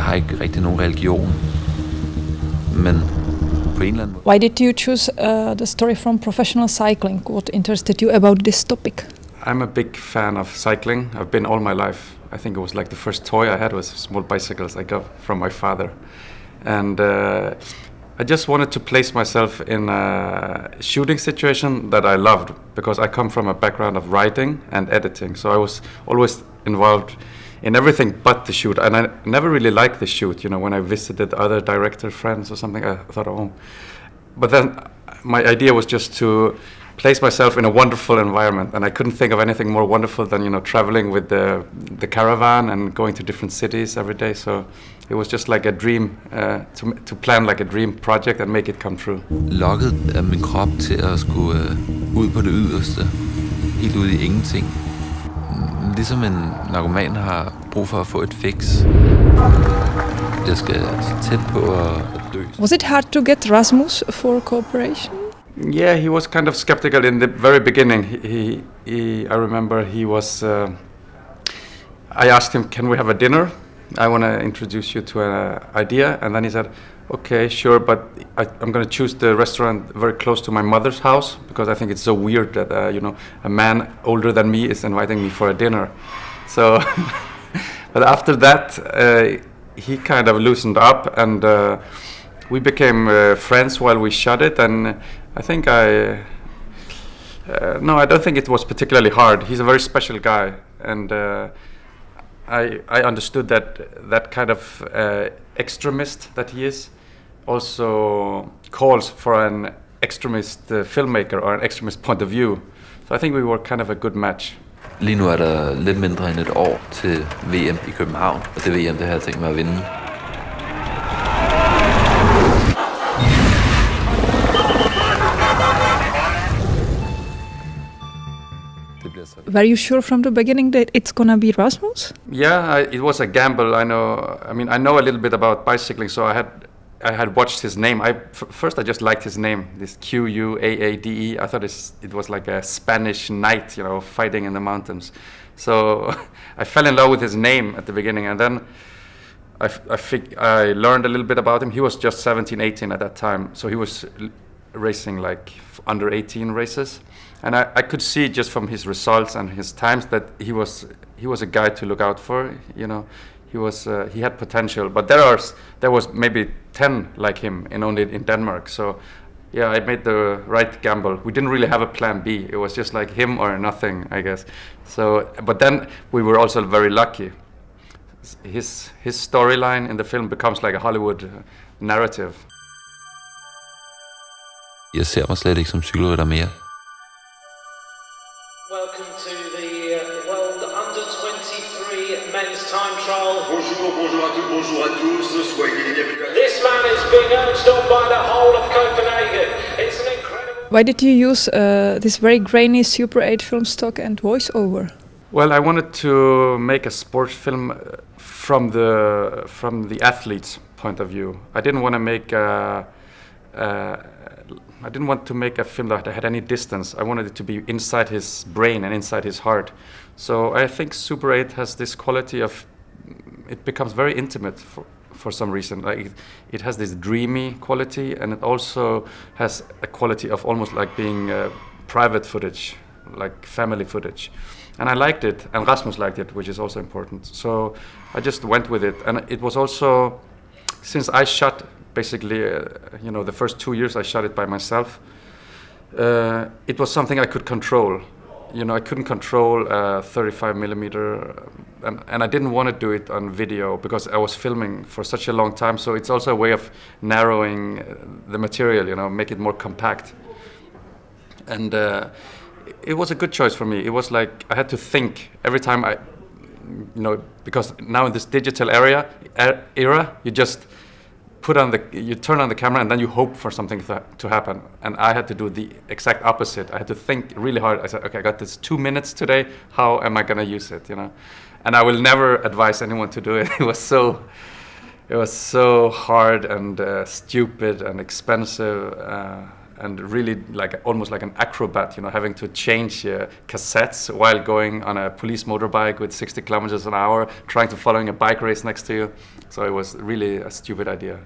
Jeg har ikke rigtig nogen religion, men på en eller anden måde. Why did you choose the story from professional cycling? What interested you about this topic? I'm a big fan of cycling. I've been all my life. I think it was like the first toy I had was small bicycles I got from my father. And I just wanted to place myself in a shooting situation that I loved, because I come from a background of writing and editing. So I was always involved in everything but the shoot. And I never really liked the shoot. You know, when I visited other director friends or something, I thought, oh. But then my idea was just to place myself in a wonderful environment, and I couldn't think of anything more wonderful than, you know, traveling with the caravan and going to different cities every day. So it was just like a dream to plan like a dream project and make it come true. Lokket af min krop til at skulle ud på det yderste, helt ud i ingenting. Ligesom en narkoman har brug for at få et fix. Jeg skal tæt på at dø. Was it hard to get Rasmus for cooperation? Yeah, he was kind of skeptical in the very beginning. I remember he was. I asked him, "Can we have a dinner? I want to introduce you to an idea." And then he said, "Okay, sure, but I'm going to choose the restaurant very close to my mother's house, because I think it's so weird that a man older than me is inviting me for a dinner." So, but after that, he kind of loosened up, and we became friends while we shot it. And I think no, I don't think it was particularly hard. He's a very special guy, and I understood that kind of extremist that he is also calls for an extremist filmmaker or an extremist point of view. So I think we were kind of a good match. Lige nu er der lidt mindre end et år til VM i København, og det VM, det har jeg tænkt mig at vinde. Were you sure from the beginning that it's gonna be Rasmus? Yeah, it was a gamble. I know a little bit about bicycling, so I had watched his name. First I just liked his name, this Quaade. I thought it was like a Spanish knight, you know, fighting in the mountains. So I fell in love with his name at the beginning, and then I learned a little bit about him. He was just 17, 18 at that time, so he was racing like under 18 races. And I could see just from his results and his times that he was a guy to look out for. You know, he had potential. But there was maybe 10 like him only in Denmark. So yeah, I made the right gamble. We didn't really have a plan B. It was just like him or nothing, I guess. So, but then we were also very lucky. His storyline in the film becomes like a Hollywood narrative. Jeg ser mig slet ikke som cykelrytter mere. Welcome to the World Under 23 Men's Time Trial. Bonjour à tous, soyez les bienvenus. This man is being urged on by the whole of Copenhagen. It's an incredible... Why did you use this very grainy Super 8 film stock and voiceover? Well, I wanted to make a sports film from the athlete's point of view. I didn't want to make a film that had any distance. I wanted it to be inside his brain and inside his heart. So I think Super 8 has this quality of, it becomes very intimate for some reason. Like it has this dreamy quality, and it also has a quality of almost like being private footage, like family footage. And I liked it, and Rasmus liked it, which is also important. So I just went with it, and it was also, since I shot basically, the first 2 years I shot it by myself. It was something I could control. You know, I couldn't control 35 millimeter, and I didn't want to do it on video because I was filming for such a long time. So it's also a way of narrowing the material, you know, make it more compact. And it was a good choice for me. It was like I had to think every time because now in this digital era, you just you turn on the camera and then you hope for something to happen. And I had to do the exact opposite. I had to think really hard. I said, okay, I got this 2 minutes today. How am I going to use it? You know, and I will never advise anyone to do it. It was so hard and stupid and expensive. and really like almost like an acrobat, you know, having to change cassettes while going on a police motorbike with 60 kilometers an hour, trying to following a bike race next to you. So it was really a stupid idea.